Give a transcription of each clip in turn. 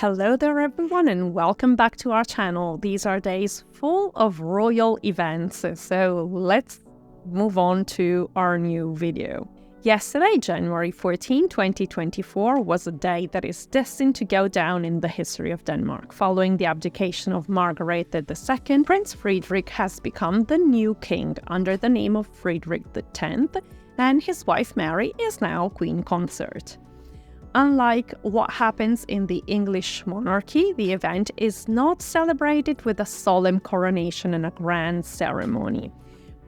Hello there everyone and welcome back to our channel. These are days full of royal events, so let's move on to our new video. Yesterday, January 14, 2024, was a day that is destined to go down in the history of Denmark. Following the abdication of Margrethe II, Prince Frederik has become the new king under the name of Frederik X, and his wife Mary is now queen consort. Unlike what happens in the English monarchy, the event is not celebrated with a solemn coronation and a grand ceremony.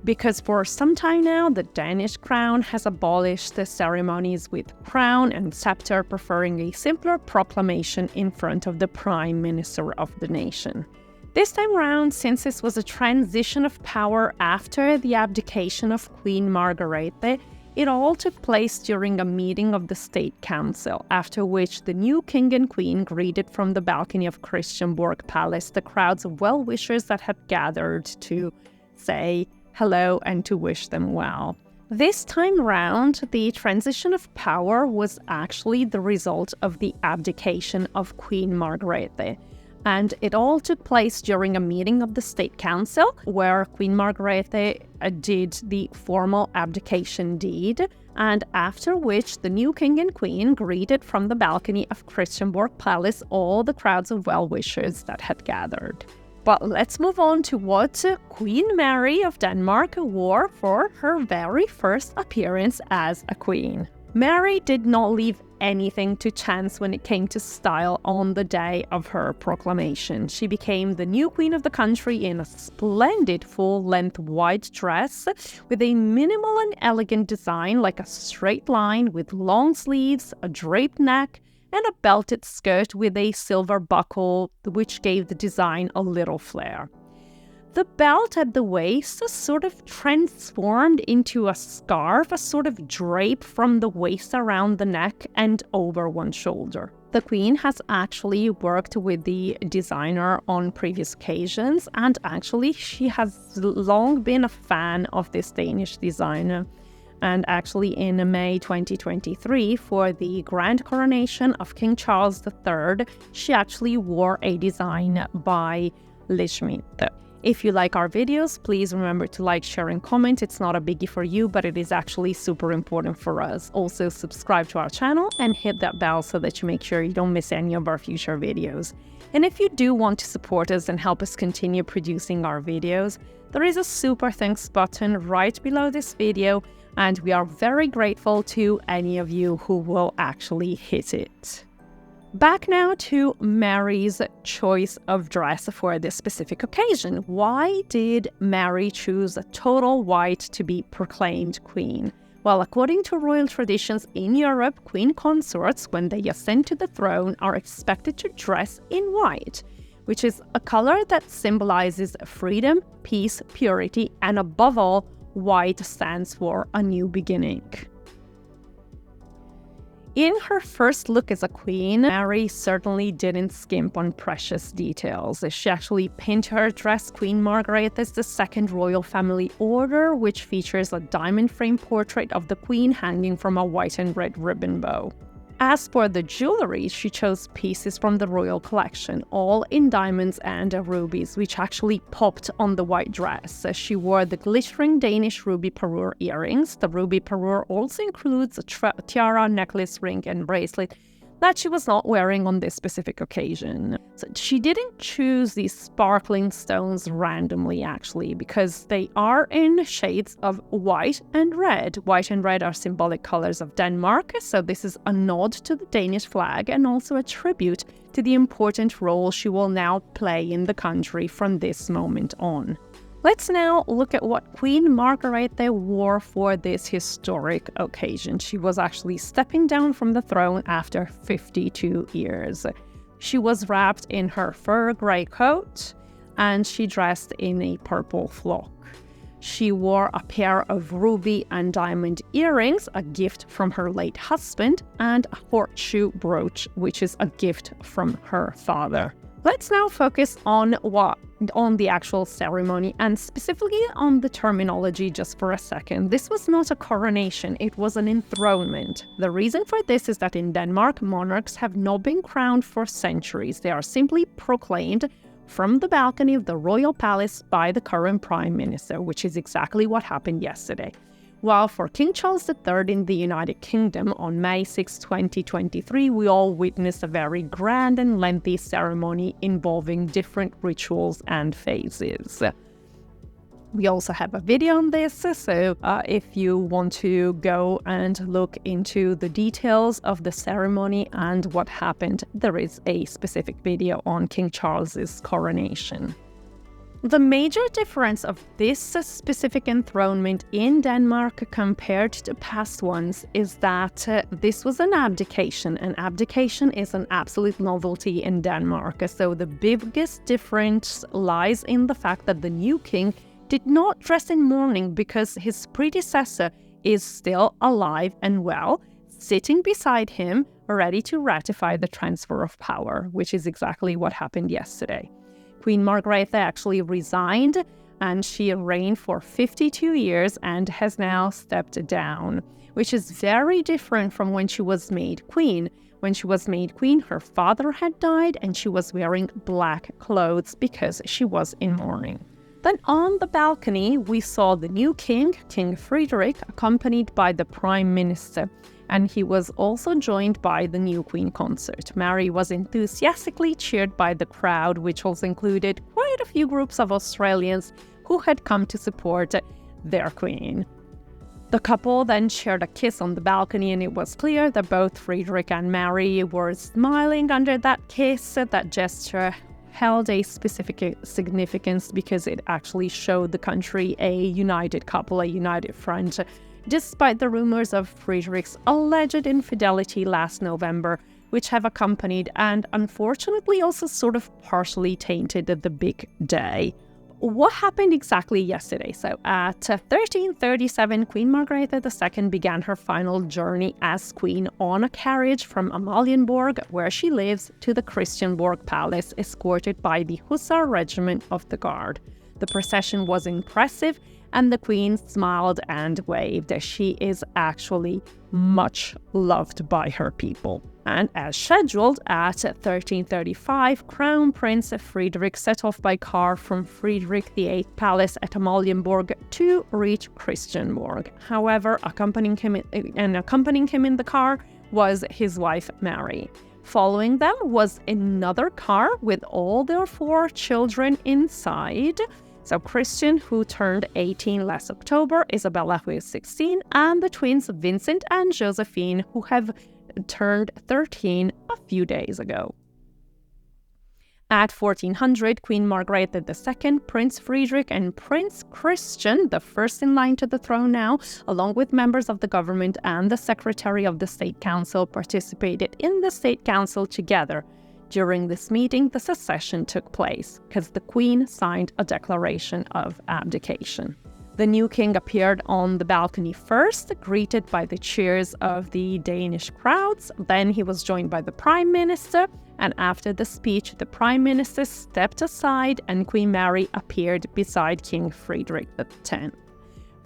Because for some time now, the Danish crown has abolished the ceremonies with crown and scepter, preferring a simpler proclamation in front of the Prime Minister of the nation. This time around, since this was a transition of power after the abdication of Queen Margrethe, it all took place during a meeting of the State Council, after which the new king and queen greeted from the balcony of Christiansborg Palace the crowds of well-wishers that had gathered to say hello and to wish them well. This time round, the transition of power was actually the result of the abdication of Queen Margrethe. And it all took place during a meeting of the State Council, where Queen Margrethe did the formal abdication deed, and after which the new king and queen greeted from the balcony of Christiansborg Palace all the crowds of well-wishers that had gathered. But let's move on to what Queen Mary of Denmark wore for her very first appearance as a queen. Mary did not leave anything to chance when it came to style on the day of her proclamation. She became the new queen of the country in a splendid full-length white dress with a minimal and elegant design like a straight line with long sleeves, a draped neck, and a belted skirt with a silver buckle, which gave the design a little flair. The belt at the waist sort of transformed into a scarf, a sort of drape from the waist around the neck and over one shoulder. The queen has actually worked with the designer on previous occasions, and actually she has long been a fan of this Danish designer. And actually in May 2023, for the grand coronation of King Charles III, she actually wore a design by Le Schmidt. If you like our videos, please remember to like, share, and comment. It's not a biggie for you, but it is actually super important for us. Also, subscribe to our channel and hit that bell so that you make sure you don't miss any of our future videos. And if you do want to support us and help us continue producing our videos, there is a super thanks button right below this video, and we are very grateful to any of you who will actually hit it. Back now to Mary's choice of dress for this specific occasion. Why did Mary choose a total white to be proclaimed queen? Well, according to royal traditions in Europe, queen consorts, when they ascend to the throne, are expected to dress in white, which is a color that symbolizes freedom, peace, purity, and above all, white stands for a new beginning. In her first look as a queen, Mary certainly didn't skimp on precious details. She actually pinned her dress Queen Margrethe's II Royal Family Order, which features a diamond-frame portrait of the queen hanging from a white and red ribbon bow. As for the jewelry, she chose pieces from the royal collection, all in diamonds and rubies, which actually popped on the white dress. She wore the glittering Danish ruby parure earrings. The ruby parure also includes a tiara, necklace, ring, and bracelet that she was not wearing on this specific occasion. So she didn't choose these sparkling stones randomly, actually, because they are in shades of white and red. White and red are symbolic colors of Denmark, so this is a nod to the Danish flag and also a tribute to the important role she will now play in the country from this moment on. Let's now look at what Queen Margrethe wore for this historic occasion. She was actually stepping down from the throne after 52 years. She was wrapped in her fur grey coat, and she dressed in a purple flock. She wore a pair of ruby and diamond earrings, a gift from her late husband, and a horseshoe brooch, which is a gift from her father. Let's now focus on what on the actual ceremony and specifically on the terminology just for a second. This was not a coronation, it was an enthronement. The reason for this is that in Denmark, monarchs have not been crowned for centuries. They are simply proclaimed from the balcony of the royal palace by the current prime minister, which is exactly what happened yesterday. While for King Charles III in the United Kingdom on May 6, 2023, we all witnessed a very grand and lengthy ceremony involving different rituals and phases. We also have a video on this, so if you want to go and look into the details of the ceremony and what happened, there is a specific video on King Charles's coronation. The major difference of this specific enthronement in Denmark compared to past ones is that this was an abdication, and abdication is an absolute novelty in Denmark. So the biggest difference lies in the fact that the new king did not dress in mourning because his predecessor is still alive and well, sitting beside him, ready to ratify the transfer of power, which is exactly what happened yesterday. Queen Margrethe actually resigned, and she reigned for 52 years and has now stepped down, which is very different from when she was made queen. When she was made queen, her father had died and she was wearing black clothes because she was in mourning. Then on the balcony, we saw the new king, King Frederik, accompanied by the prime minister. And he was also joined by the new queen consort. Mary was enthusiastically cheered by the crowd, which also included quite a few groups of Australians who had come to support their queen. The couple then shared a kiss on the balcony, and it was clear that both Frederik and Mary were smiling under that kiss. That gesture held a specific significance because it actually showed the country a united couple, a united front, despite the rumors of Frederik's alleged infidelity last November, which have accompanied and unfortunately also sort of partially tainted the big day. What happened exactly yesterday? So at 1337, Queen Margrethe II began her final journey as queen on a carriage from Amalienborg, where she lives, to the Christianborg Palace, escorted by the Hussar Regiment of the Guard. The procession was impressive, and the queen smiled and waved. She is actually much loved by her people. And as scheduled, at 1335, Crown Prince Frederik set off by car from Frederik VIII Palace at Amalienborg to reach Christianborg. However, accompanying him in the car was his wife Mary. Following them was another car with all their 4 children inside. So Christian, who turned 18 last October, Isabella, who is 16, and the twins Vincent and Josephine, who have turned 13 a few days ago. At 1400, Queen Margrethe II, Prince Frederik, and Prince Christian, the first in line to the throne now, along with members of the government and the Secretary of the State Council, participated in the State Council together. During this meeting, the succession took place because the Queen signed a declaration of abdication. The new king appeared on the balcony first, greeted by the cheers of the Danish crowds. Then he was joined by the Prime Minister, and after the speech, the Prime Minister stepped aside and Queen Mary appeared beside King Frederik X.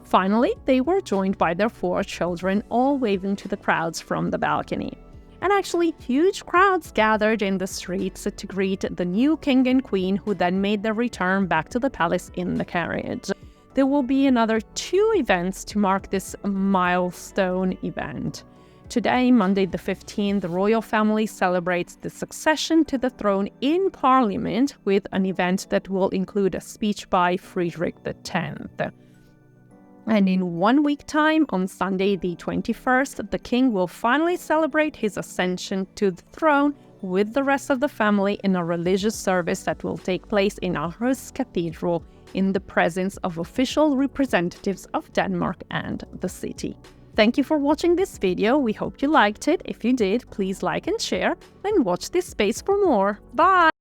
Finally, they were joined by their 4 children, all waving to the crowds from the balcony. And actually, huge crowds gathered in the streets to greet the new king and queen, who then made their return back to the palace in the carriage. There will be another 2 events to mark this milestone event. Today, Monday the 15th, the royal family celebrates the succession to the throne in Parliament with an event that will include a speech by Frederik X. And in 1 week time, on Sunday the 21st, the king will finally celebrate his ascension to the throne with the rest of the family in a religious service that will take place in Aarhus Cathedral in the presence of official representatives of Denmark and the city. Thank you for watching this video. We hope you liked it. If you did, please like and share, and watch this space for more. Bye!